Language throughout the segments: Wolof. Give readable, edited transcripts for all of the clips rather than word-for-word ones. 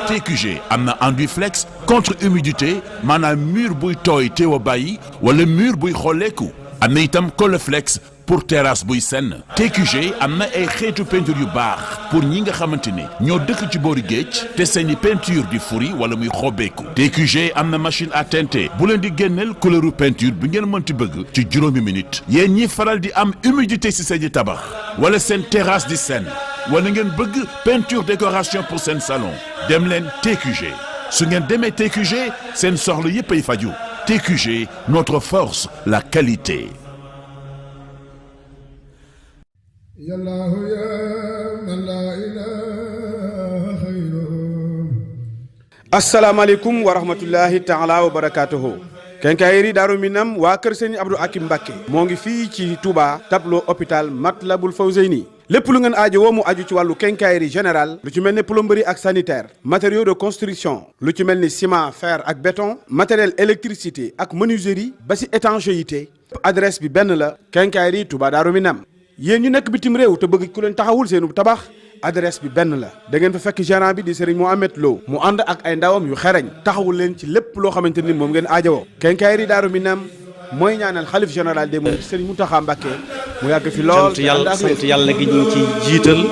TQG am na enduit flex contre humidité maanaam mur buy tooy teew a bàyyi wala mur buy xolleeku am na itam Coleflex pour terrasse buy senn TQG am na ay xeetu peinture yu baax pour ñi nga xamante ne ñoo dëkk ci boori géej te seeni peinture di furi wala muy xobbeeku TQG am na machine à teinter bu leen di génneel couleuru peinture bi ngeen mënti bëgg ci juróomi minute yéen ñi faral di am humidité ci seeni tabax wala seen terrasse di senn wala ngeen bëgg peinture décoration pour seen salon dem leen TQG su ngeen demee TQG seen soxla yépp ay faju TQG notre force la qualité. asalaamaaleykum wa rahmatullahi taala wa barakaatuhu. Quincaillerie Daaru Minam waa kër Sëriñ Abdou Akim Mbacké moo ngi fii ci Touba tableau hôpital Matlabul Fawzeyni lépp lu ngeen aajo woo mu aju ci wàllu quincaillerie générale lu ci mel ni plomberie ak sanitaire matériaux de construction lu ci mel ni ciment fer ak béton matériel électricité ak menuiserie ba si étanchéité adresse bi benn la Quincaillerie Touba Daaru Minam yéen ñu nekk bitim réew te bëgg ku leen taxawul seenu tabax adresse bi benn la da ngeen fa fekk gérant bi di Serigne Mohamed Lo mu ànd ak ay ndawam yu xereñ taxawul leen ci lépp loo xamante ni moom ngeen aajowoo Quincaillerie Daaru Minam mooy ñaanal xalif général des mourides Serigne Mountakha Mbacké mu yàgg fi lool sant yàlla gi ñu ci jiital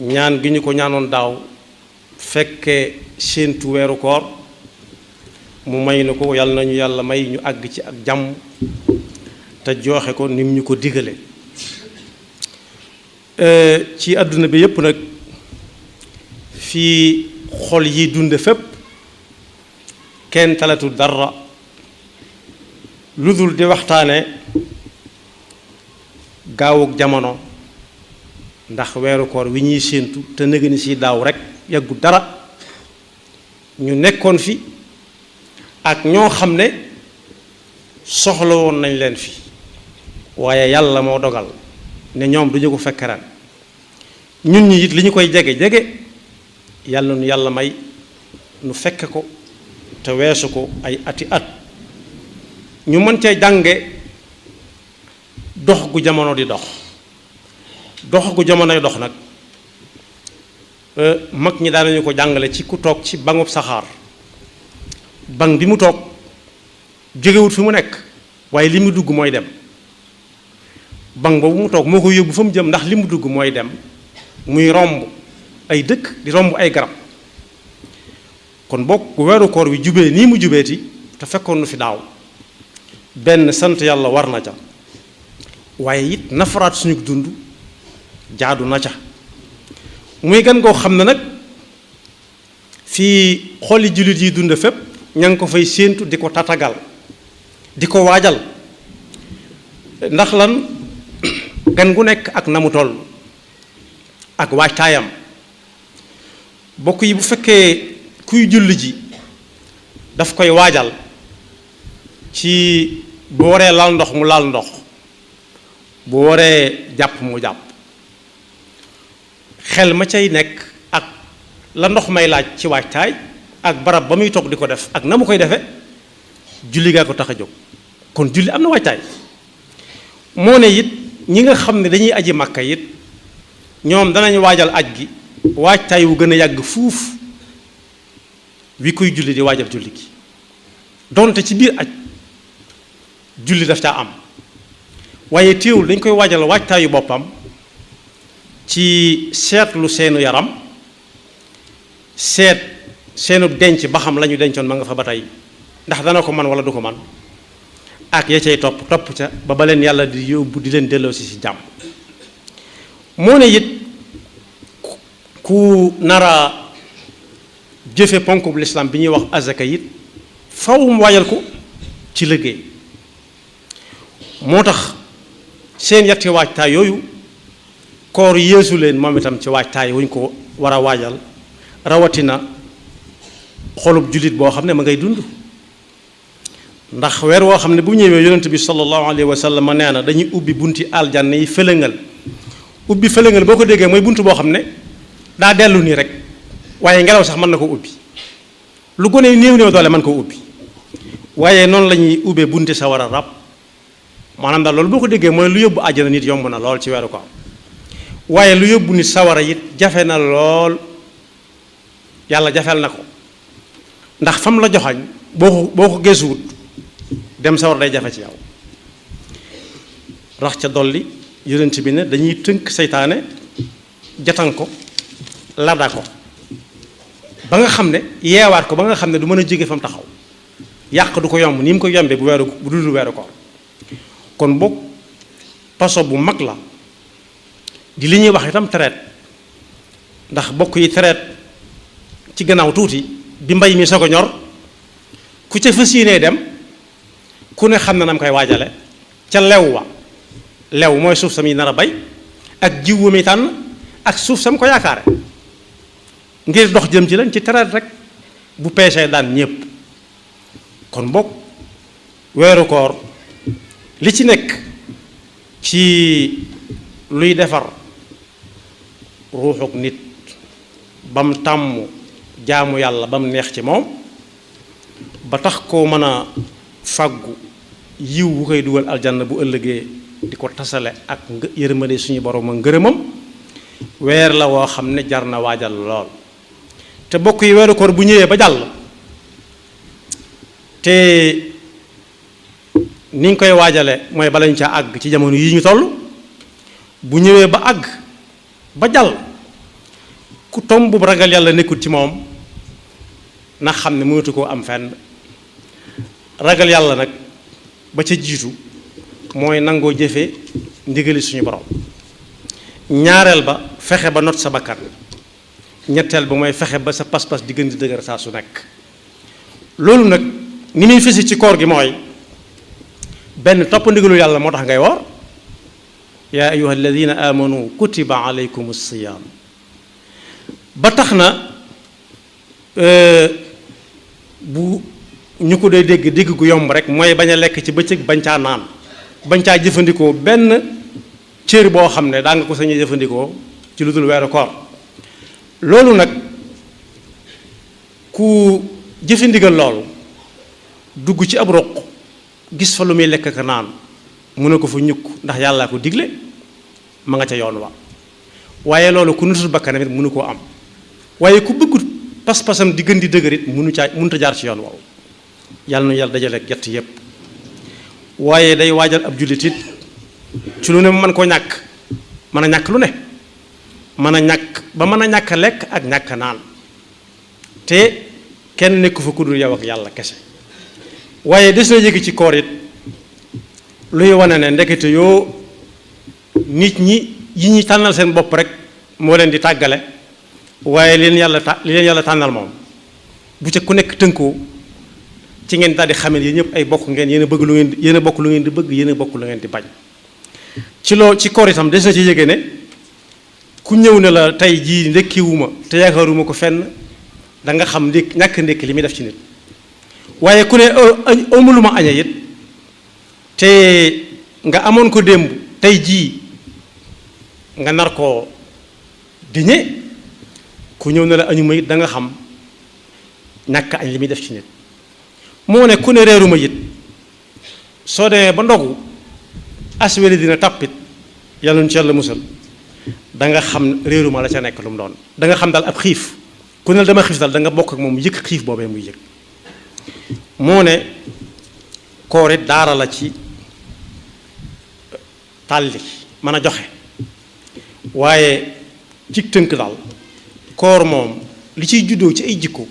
ñaan gi ñu ko ñaanoon daaw fekke séentu weeru koor mu may na ko yàlla nañu yàlla may ñu àgg ci ak jàmm te joxe ko nim ñu ko digale ci àdduna bi yépp nag fii xol yi dunde fépp kenn talatu dara lu dul di waxtaane gaawug jamono ndax weeru koor wi ñuy séentu te nëgë ni si daaw rek yàggu dara ñu nekkoon fi ak ñoo xam ne soxla woon nañ leen fi waaye yàlla moo dogal ne ñoom duñu ko fekk ren ñun ñi it li ñu koy jege jege yàlla nu yàlla may nu fekke ko te weesu ko ay ati at ñu mën cee jànge dox gu jamono di dox dox gu jamonoy dox nag mag ñi daanañu ko jàngale ci ku toog ci bangub saxaar bang bi mu toog jógewut fi mu nekk waaye li mu dugg mooy dem bang boobu mu toog moo ko yóbbu fa mu jëm ndax li mu dugg mooy dem muy romb ay dëkk di romb ay garab kon bokk weeru koor wi jubee nii mu jubeeti te fekkoon nu fi daaw benn sant yàlla war na ca waaye it nafaraat suñu dund jaadu na ca muy gan goo xam ne nag fii xoli jullit yi dund fépp ña ngi ko fay séentu di ko tatagal di ko waajal ndax lan gan gu nekk ak na mu toll ak waajtaayam bokk yi bu fekkee kuy julli ji daf koy waajal ci bu waree laal ndox mu laal ndox bu waree jàpp mu jàpp xel ma cay nekk ak la ndox may laaj ci waajtaay ak barab ba muy toog di ko def ak na mu koy defe julli gaa ko tax a jóg kon julli am na waajtaay moo ne it ñi nga xam ne dañuy aji màkka it ñoom danañ waajal aj gi waajtaay wu gën a yàgg fuuf wi koy julli di waajal julli gi donte ci biir aj julli daf caa am waaye téewul dañ koy waajal waajtaayu boppam ci seetlu seenu yaram seet seenu denc ba xam la ñu dencoon ma nga fa ba tey ndax dana ko man wala du ko man ak ya cay topp ca ba leen yàlla di yóbbu di leen delloo si jàmm moo ne it ku nara jëfe ponk bu lislaam bi ñuy wax azaka it faw mu waajal ko ci liggéey moo tax seen yetti waajtaay yooyu koor yeesu leen moom itam ci waajtaay wuñ ko war a waajal rawatina xolub jullit boo xam ne ma ngay dund ndax weer woo xam ne bu ñëwee yonent bi sallallahu alayhi wa sallam nee na dañuy ubbi bunti aljanna yi fëlëngal ubbi fëlëngal boo ko déggee mooy bunt boo xam ne daa dellu nii rek waaye ngelaw sax mën na ko ubbi lu gone néew néew doole mën koo ubbi waaye noonu la ñuy ubbee bunti sawara rab maanaam daal loolu boo ko déggee mooy lu yóbbu àjjana nit yomb na lool ci weeru koor waaye lu yóbbu nit sawara it jafe na lool yàlla jafeel na ko ndax fam la joxañ boo ko gëstuwut dem sawara day jafe ci yow rax ca dolli yonent bi ne dañuy tënk seytaane jatan ko ladda ko ba nga xam ne yeewaat ko ba nga xam ne du mën a jóge fa mu taxaw yàq du ko yomb ni mu ko yombee bu dul weeru koor kon boog paso bu mag la di li ñuy wax itam traite ndax bokk yi traite ci gannaaw tuuti bi mbay mi soog a ñor ku ca fas yéenee dem ku ne xam na nam koy waajale ca lew mooy suuf sam yi nar a bay ak jiw mi tànn ak suuf sam ko yaakaare ngir dox jëm ci lañ ci traite rek bu peesee daan ñépp kon boog weeru koor li ci nekk ci luy defar ruuxuk nit bam tàmm jaamu yàlla bam neex ci moom ba tax koo mën a fàggu yiw bu koy dugal aljanna bu ëllëgee di ko tasale ak yërmande suñu borom a ngërëmam weer la woo xam ne jar na waajal lool te bokk yi weeru koor bu ñëwee ba jàll te ni ñu koy waajale mooy bala ñu ca àgg ci jamono yi ñu toll bu ñëwee ba àgg ba jàll ku tomb bu ragal yàlla nekkul ci moom na xam ne mënatu koo am fenn ragal yàlla nag ba ca jiitu mooy nangoo jëfe ndigali suñu borom ñaareel ba fexe ba not sa bakkan ñetteel ba mooy fexe ba sa pas-pas di gën di dëgër saa su nekk loolu nag ni muy fesi ci koor gi mooy benn topp ndigalu yàlla moo tax ngay woor yaa ayuha alladina amanu kutiba alaykum siyam ba tax na bu ñu ko dee dégg gu yomb rek mooy bañ a lekk ci bëccëg bañ caa naan bañ caa jëfandikoo benn cër boo xam ne daa nga ko sañ a jëfandikoo ci lu dul weeru koor loolu nag ku jëfe ndigal loolu dugg ci ab roq gis fa lu muy lekk ka naan mu ne ko fa ñukk ndax yàllaa ko digle ma nga ca yoon wa waaye loolu ku nutul bakkanam it mënu koo am waaye ku bëggut pas-pasam di gën di dëgër it mënut a jaar ci yoon woowu yàlla na yàlla dajale ak jett yépp waaye day waajal ab jullit it ci lu ne mën koo ñàkk mën a ñàkk lu ne mën a ñàkk ba mën a ñàkk lekk ak ñàkk naan te kenn nekku fa ku dul yow ak yàlla kese waaye des na yëg ci koor it luy wane ne ndekete yoo nit ñi yi ñuy tànnal seen bopp rek moo leen di tàggale waaye li leen yàlla tànnal moom bu ca ku nekk tënkoo ci ngeen daal di xamee yéen ñëpp ay bokk ngeen yéen a bëgg lu ngeen yéen a bokk lu ngeen di bëgg yéen a bokk lu ngeen di bañ ci koor itam des na ci yëge ne ku ñëw ne la tey jii ndekkiwuma te yaakaaruma ko fenn da nga xam ñàkk ndekki li muy def ci nit waaye ku ne amuluma aña it te nga amoon ko démb tey jii nga nar koo diñe ku ñëw ne la añuma it da nga xam ñàkk añ li muy def ci nit moo ne ku ne reeruma it soo demee ba ndogu asweli dina tàppit yàlla nu ci yàlla musal da nga xam réeruma la ca nekk lu mu doon da nga xam daal ab xiif ku ne dama xiif daal da nga bokk ak moom yëg xiif boobee muy yëg moo ne koor it daara la ci tàlli mën a joxe waaye ci tënk daal koor moom li ciy juddoo ci ay jikko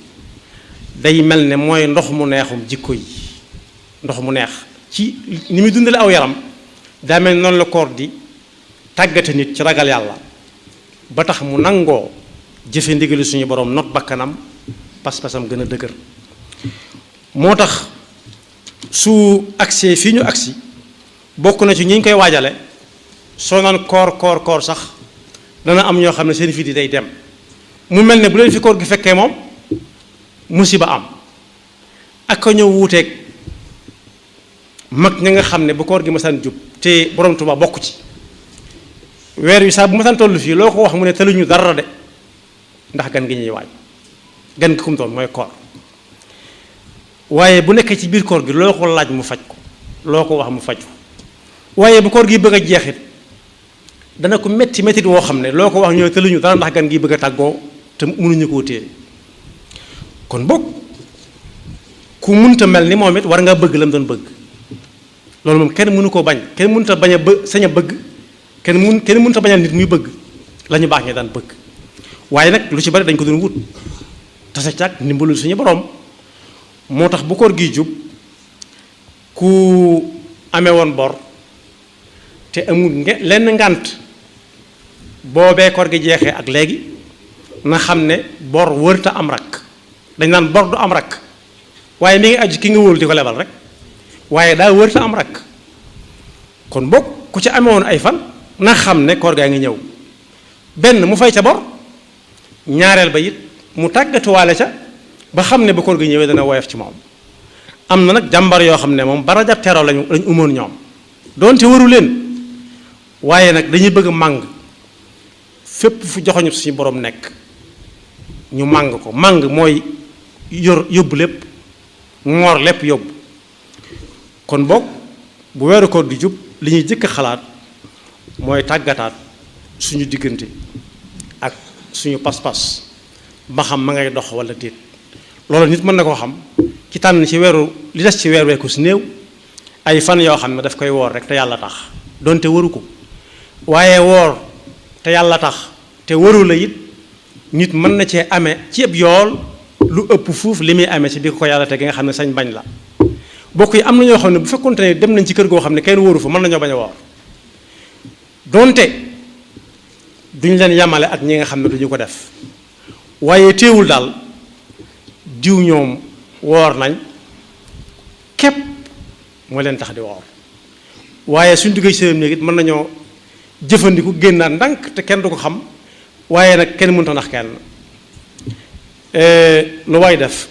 day mel ne mooy ndox mu neexum jikko yi ndox mu neex ci ni muy dundale aw yaram daa mel noonu la koor di tàggate nit ci ragal yàlla ba tax mu nangoo jëfe ndigali suñu borom not bakkanam pas-pasam gën a dëgër moo tax su agsee fii ñu agsi bokk na ci ñi ñu koy waajale soo naan koor sax dana am ñoo xam ne seen fit yi day dem mu mel ne bu leen fi koor gi fekkee moom musiba am ak ko ñëw wuuteeg mag ñi nga xam ne bu koor gi masaan jub te borom Tuubaa bokk ci weer wi saa bu masaan toll fii loo ko wax mu ne teluñu dara de ndax gan gi ñuy waaj gan gi kum doon mooy koor waaye bu nekkee ci biir koor gi loo ko laaj mu faj ko loo ko wax mu faj ko waaye bu koor gi bëgg a jeexit dana ko metti mettit woo xam ne loo ko wax ñoo tëluñu dara ndax gan gi bëgg a tàggoo te mënuñu koo téye kon boog ku munta mel ni moom it war nga bëgg la mu doon bëgg loolu moom kenn mënu koo bañ kenn mënuta bañ a sañ a bëgg kenn mënuta bañal nit muy bëgg la ñu baax ñi daan bëgg waaye nag lu ci bari dañ ko doon wut tase càg ndimbalul suñu borom moo tax bu koor gi jub ku amee woon bor te amul lenn ngànt boobee koor gi jeexee ak léegi na xam ne bor wërta am rakk dañ naan bor du am rakk waaye mi ngi aju ki nga wóolu di ko lebal rek waaye daa wërta am rakk kon boog ku ci amee woon ay fan na xam ne koor gaa ngi ñëw benn mu fay ca bor ñaareel ba it mu tàggatuwaale ca ba xam ne ba koor gi ñëwee dana woyof ci moom am na nag jàmbar yoo xam ne moom ba rajab teroo lañ umoon ñoom doonte waru leen waaye nag dañuy bëgg màng fépp fu joxoñu suñu borom nekk ñu màng ko màng mooy yóbbu lépp ngoor lépp yóbbu kon boog bu weeru koor di jub li ñuy jëkk xalaat mooy tàggataat suñu diggante ak suñu pas-pas ba xam ma ngay dox wala déet loolu nit mën na koo xam ci tànn ci weeru li des ci weer weeku si néew ay fan yoo xam ne daf koy woor rek te yàlla tax donte waru ko waaye woor te yàlla tax te waru la it nit mën na cee amee ci ab yool lu ëpp fuuf li muy amee ci bi ko yàlla te gi nga xam ne sañ bañ la bokk yi am na ñoo xam ne bu fekkonte ne dem nañ ci kër goo xam ne kenn waru fa mën nañoo bañ a woor donte duñ leen yamale ak ñi nga xam ne duñu ko def waaye teewul daal diw ñoom woor nañ képp moo leen tax di woor waaye suñ duggee seen néeg it mën nañoo jëfandiku génnaat ndànk te kenn du ko xam waaye nag kenn mënut a nax kenn lu waay def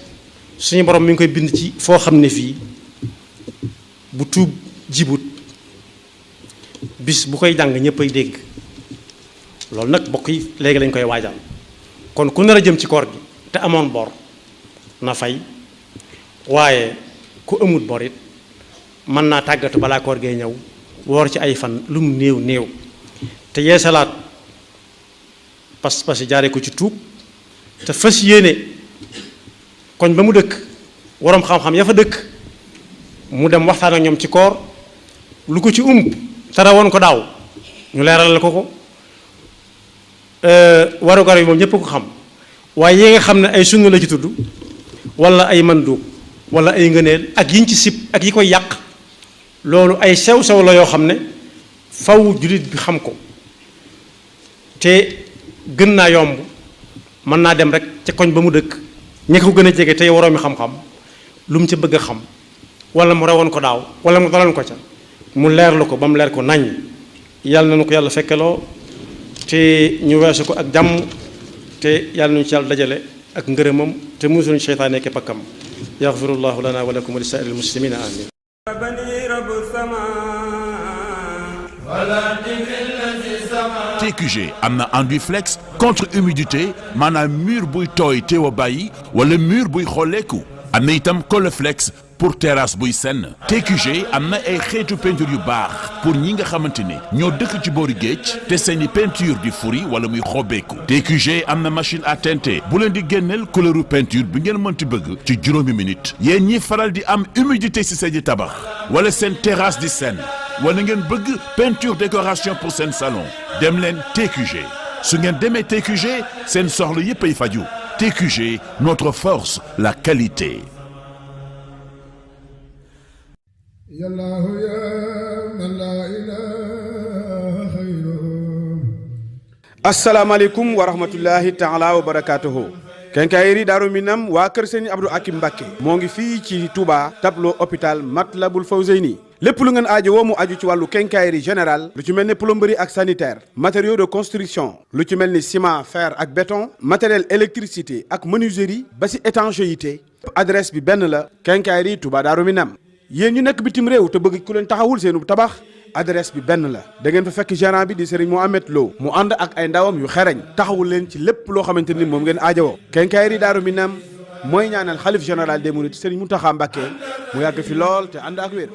suñu borom mi ngi koy bind ci foo xam ne fii bu tuub jibut bis bu koy jàng ñëpp ay dégg loolu nag bokk yi léegi lañ koy waajal kon ku nar a jëm ci koor gi te amoon bor na fay waaye ku amut bor it mën naa tàggatu balaa koor gee ñëw woor ci ay fan lu mu néew néew te yeesalaat pas-pas yi jaaree ko ci tuub te fas yéene koñ ba mu dëkk waroom xam-xam ya fa dëkk mu dem waxtaan ak ñoom ci koor lu ko ci tara woon ko daaw ñu leeral ko warugar yi moom ñëpp ko xam waaye yi nga xam ne ay sunna la ci tudd wala ay mandub wala ay ngëneel ak yiñ ci sib ak yi koy yàq loolu ay sew-sew la yoo xam ne faw jullit bi xam ko te gën naa yomb mën naa dem rek ca koñ ba mu dëkk ñi ko gën a jege tey waroomi xam-xam lu mu ca bëgg a xam wala mu rewoon ko daaw wala mu daloon ko ca mu leerlu ko ba mu leer ko nañ yàlla na nu ko yàlla fekkeloo te ñu weesu ko ak jàmm te yàlla nañu ci yàlla dajale ak ngërëmam te musuñu seytaane ke pakkam yaxfirullahu lana wa lakum wa li saa'iril muslimina amin TQG am na enduit flex contre humidité maanaam mur buy tooy teew a bàyyi wala mur buy xolleeku am na itam Coleflex pour terrasse buy senn TQG am na ay xeetu peinture yu baax pour ñi nga xamante ne ñoo dëkk ci boori géej te seeni peinture di furi wala muy xobeeku TQG am na machine à teinter bu leen di génneel couleuru peinture bi ngeen mënti bëgg ci juróomi minute yéen ñi faral di am humidité ci seeni tabax wala seen terrasse di senn wala ngeen bëgg peinture décoration pour seen salon dem leen TQG su ngeen demee TQG seen soxla yépp ay faju TQG notre force la qualité. asalaamaaleykum wa rahmatullahi taala wa barakaatuhu. Quincaillerie Daaru Minam waa kër Sëriñ Abdou Akim Mbacké moo ngi fii ci Touba tableau hôpital Matlabul Fawzeyni lépp lu ngeen aajo woo mu aju ci wàllu quincaillerie générale lu ci mel ni plomberie ak sanitaire matériaux de construction lu ci mel ni ciment fer ak béton matériel électricité ak menuiserie ba si étanchéité adresse bi benn la Quincaillerie Touba Daaru Minam yéen ñu nekk bitim réew te bëgg ku leen taxawul seenu tabax adresse bi benn la da ngeen fa fekk gérant bi di Serigne Mohamed Lo mu ànd ak ay ndawam yu xereñ taxawul leen ci lépp loo xamante ni moom ngeen aajowoo Quincaillerie Daaru Minam mooy ñaanal xalif général des mourides Serigne Mountakha Mbacké mu yàgg fi lool te ànd ak wér